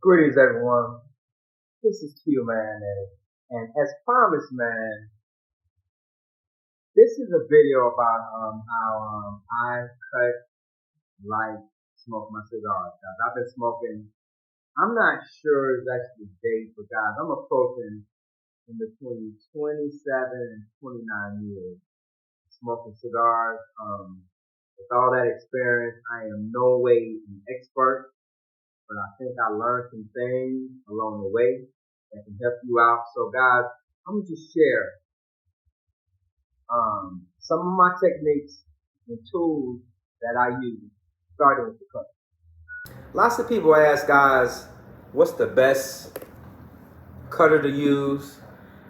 Greetings, everyone. This is Q, man, and as promised, man, this is a video about how I cut, light, smoke my cigars. Guys, I've been smoking. I'm not sure exactly the date, but guys, I'm approaching in between 27 and 29 years smoking cigars. With all that experience, I am no way an expert, but I think I learned some things along the way that can help you out. So guys, I'm gonna just share some of my techniques and tools that I use, starting with the cut. Lots of people ask guys, what's the best cutter to use?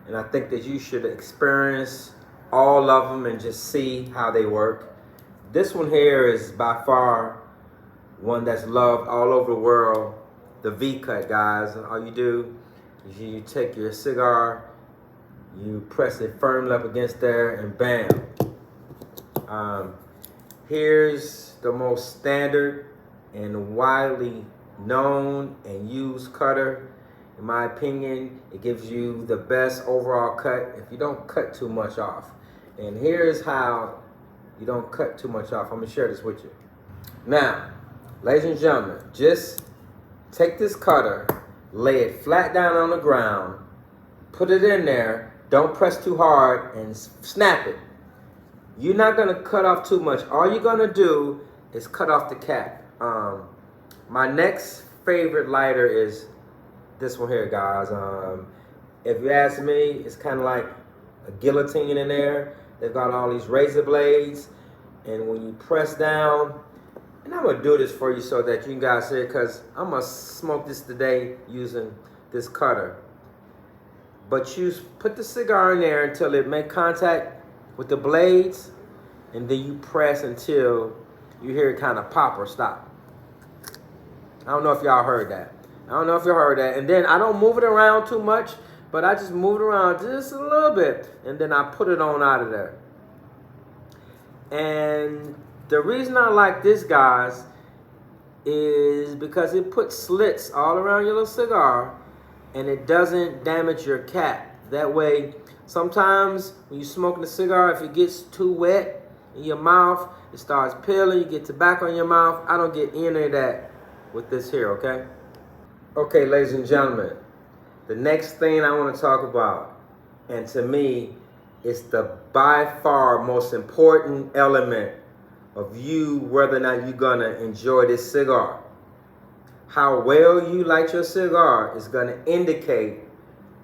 And I think that you should experience all of them and just see how they work. This one here is by far one that's loved all over the world, the V-cut, guys. All you do is you take your cigar, you press it firmly up against there, and bam. Here's the most standard and widely known and used cutter. In my opinion, it gives you the best overall cut if you don't cut too much off. And here's how you don't cut too much off. I'm gonna share this with you. Now, ladies and gentlemen, just take this cutter, lay it flat down on the ground, put it in there, don't press too hard, and snap it. You're not gonna cut off too much. All you're gonna do is cut off the cap. My next favorite lighter is this one here, guys. If you ask me, it's kind of like a guillotine in there. They've got all these razor blades, and when you press down, and I'm gonna do this for you so that you guys see it, because I'm gonna smoke this today using this cutter. But you put the cigar in there until it make contact with the blades, and then you press until you hear it kind of pop or stop. I don't know if y'all heard that. And then I don't move it around too much, but I just move it around just a little bit, and then I put it on out of there. And the reason I like this, guys, is because it puts slits all around your little cigar, and it doesn't damage your cap. That way, sometimes when you're smoking a cigar, if it gets too wet in your mouth, it starts peeling, you get tobacco in your mouth. I don't get any of that with this here, okay? Okay, ladies and gentlemen, the next thing I want to talk about, and to me, it's the by far most important element of you, whether or not you're gonna enjoy this cigar. How well you light your cigar is gonna indicate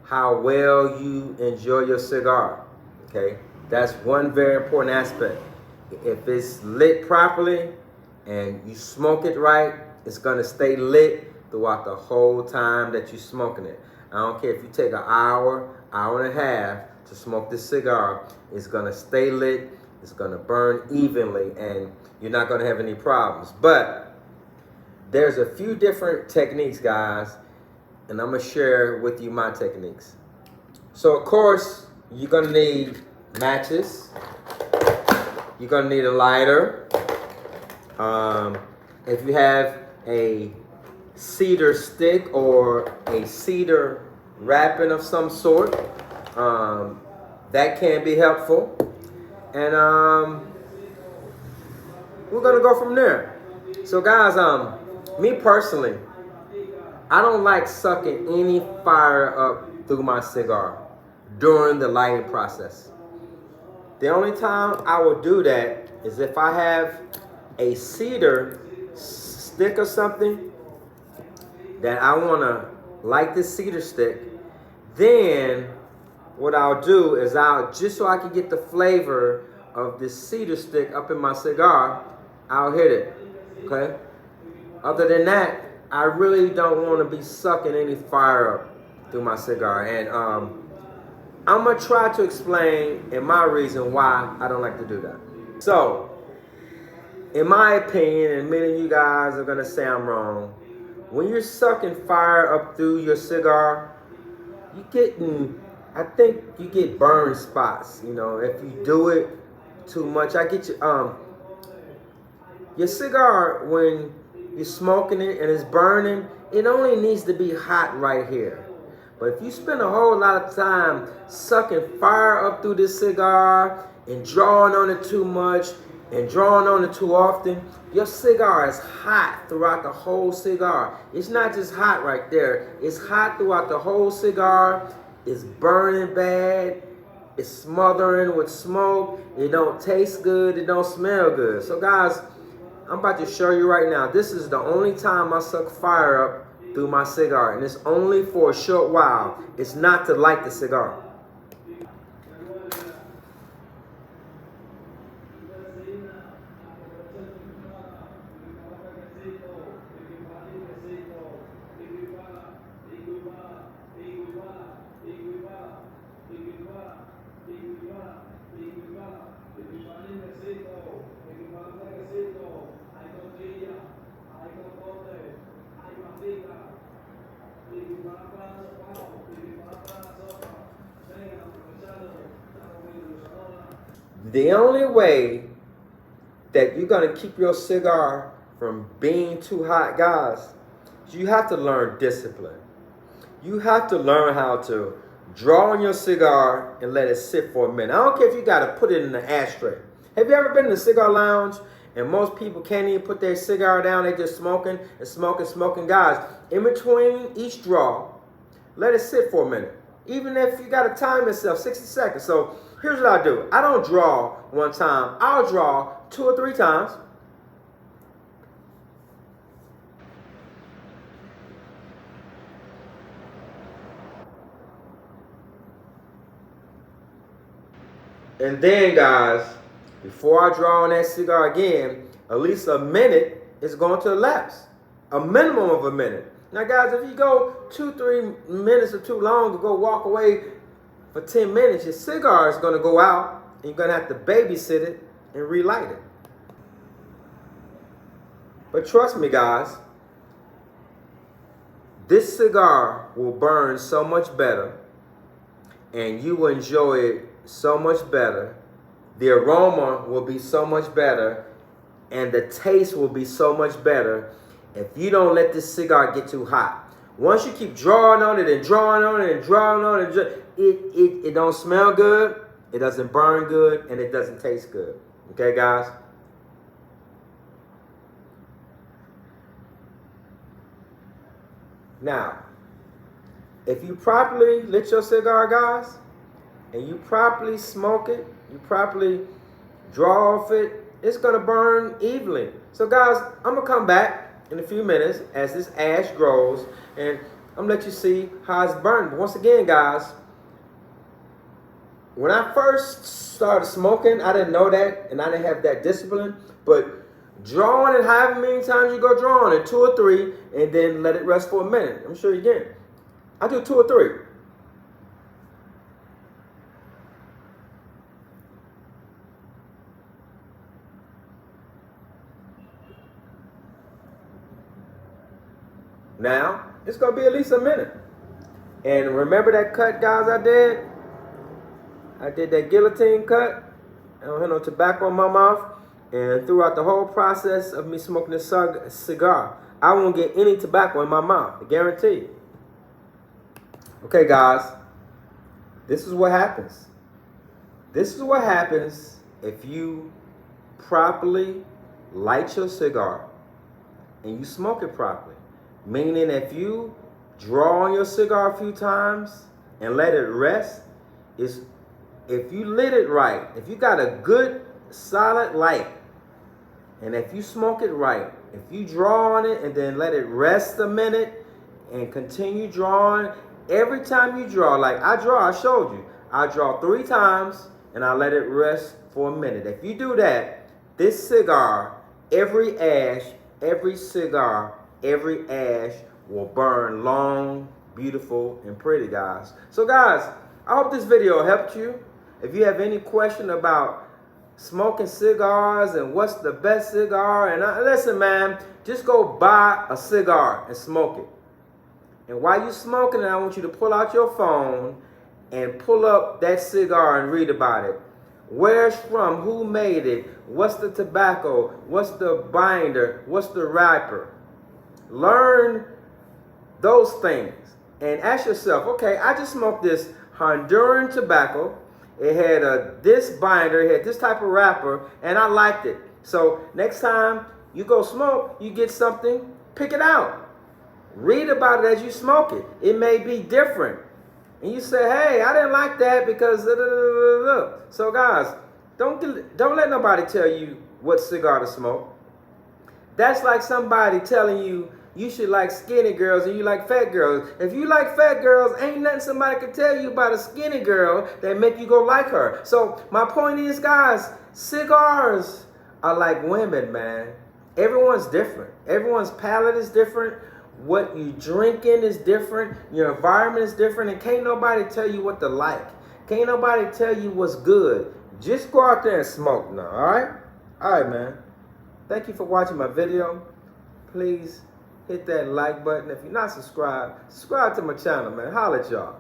how well you enjoy your cigar, okay? That's one very important aspect. If it's lit properly and you smoke it right, it's gonna stay lit throughout the whole time that you're smoking it. I don't care if you take an hour, hour and a half to smoke this cigar, it's gonna stay lit, it's gonna burn evenly, and you're not gonna have any problems. But there's a few different techniques, guys, and I'm gonna share with you my techniques. So of course, you're gonna need matches, you're gonna need a lighter. If you have a cedar stick or a cedar wrapping of some sort, that can be helpful. And we're gonna go from there. So guys, me personally, I don't like sucking any fire up through my cigar during the lighting process. The only time I will do that is if I have a cedar stick or something that I wanna light this cedar stick, then what I'll do is just so I can get the flavor of this cedar stick up in my cigar, I'll hit it, okay? Other than that, I really don't want to be sucking any fire up through my cigar. And I'm gonna try to explain in my reason why I don't like to do that. So, in my opinion, and many of you guys are gonna say I'm wrong, when you're sucking fire up through your cigar, I think you get burn spots. You know, if you do it too much, your cigar, when you're smoking it and it's burning, it only needs to be hot right here. But if you spend a whole lot of time sucking fire up through this cigar and drawing on it too much and drawing on it too often, your cigar is hot throughout the whole cigar. It's not just hot right there. It's hot throughout the whole cigar. It's burning bad. It's smothering with smoke. It don't taste good. It don't smell good. So guys, I'm about to show you right now. This is the only time I suck fire up through my cigar, and it's only for a short while. It's not to light the cigar. The only way that you're going to keep your cigar from being too hot, guys, is you have to learn discipline. You have to learn how to draw on your cigar and let it sit for a minute. I don't care if you got to put it in the ashtray. Have you ever been in a cigar lounge and most people can't even put their cigar down? They're just smoking and smoking, smoking. Guys, in between each draw, let it sit for a minute. Even if you got to time yourself, 60 seconds. So here's what I do. I don't draw one time. I'll draw 2 or 3 times. And then, guys, before I draw on that cigar again, at least a minute is going to elapse. A minimum of a minute. Now, guys, if you go 2-3 minutes or too long to go walk away for 10 minutes, your cigar is going to go out, and you're going to have to babysit it and relight it. But trust me, guys, this cigar will burn so much better, and you will enjoy it so much better. The aroma will be so much better, and the taste will be so much better if you don't let this cigar get too hot. Once you keep drawing on it and drawing on it and drawing on it, it don't smell good, it doesn't burn good, and it doesn't taste good. Okay, guys? Now, if you properly lit your cigar, guys, and you properly smoke it, you properly draw off it, it's gonna burn evenly. So guys, I'm gonna come back in a few minutes as this ash grows, and I'm gonna let you see how it's burning. But once again, guys, when I first started smoking, I didn't know that, and I didn't have that discipline. But drawing it however many times you go drawing it, 2 or 3, and then let it rest for a minute. I'm sure you can. I do 2 or 3. Now, it's going to be at least a minute. And remember that cut, guys, I did? I did that guillotine cut. I don't have no tobacco in my mouth. And throughout the whole process of me smoking this cigar, I won't get any tobacco in my mouth. I guarantee you. Okay, guys. This is what happens. This is what happens if you properly light your cigar and you smoke it properly. Meaning if you draw on your cigar a few times and let it rest, if you lit it right, if you got a good solid light, and if you smoke it right, if you draw on it and then let it rest a minute and continue drawing, every time you draw, like I showed you, I draw 3 times and I let it rest for a minute. If you do that, this cigar, every ash, every cigar, every ash will burn long, beautiful, and pretty, guys. So guys, I hope this video helped you. If you have any question about smoking cigars and what's the best cigar, and listen, man, just go buy a cigar and smoke it. And while you're smoking it, I want you to pull out your phone and pull up that cigar and read about it. Where it's from, who made it, what's the tobacco, what's the binder, what's the wrapper. Learn those things and ask yourself, okay, I just smoked this Honduran tobacco. It had this binder, it had this type of wrapper, and I liked it. So next time you go smoke, you get something, pick it out. Read about it as you smoke it. It may be different. And you say, hey, I didn't like that because da, da, da, da, da. So guys, don't let nobody tell you what cigar to smoke. That's like somebody telling you you should like skinny girls and you like fat girls. If you like fat girls, ain't nothing somebody can tell you about a skinny girl that make you go like her. So my point is, guys, cigars are like women, man. Everyone's different. Everyone's palate is different. What you drinking is different. Your environment is different. And can't nobody tell you what to like. Can't nobody tell you what's good. Just go out there and smoke now, all right? All right, man. Thank you for watching my video. Please hit that like button. If you're not subscribed, subscribe to my channel, man. Holla at y'all.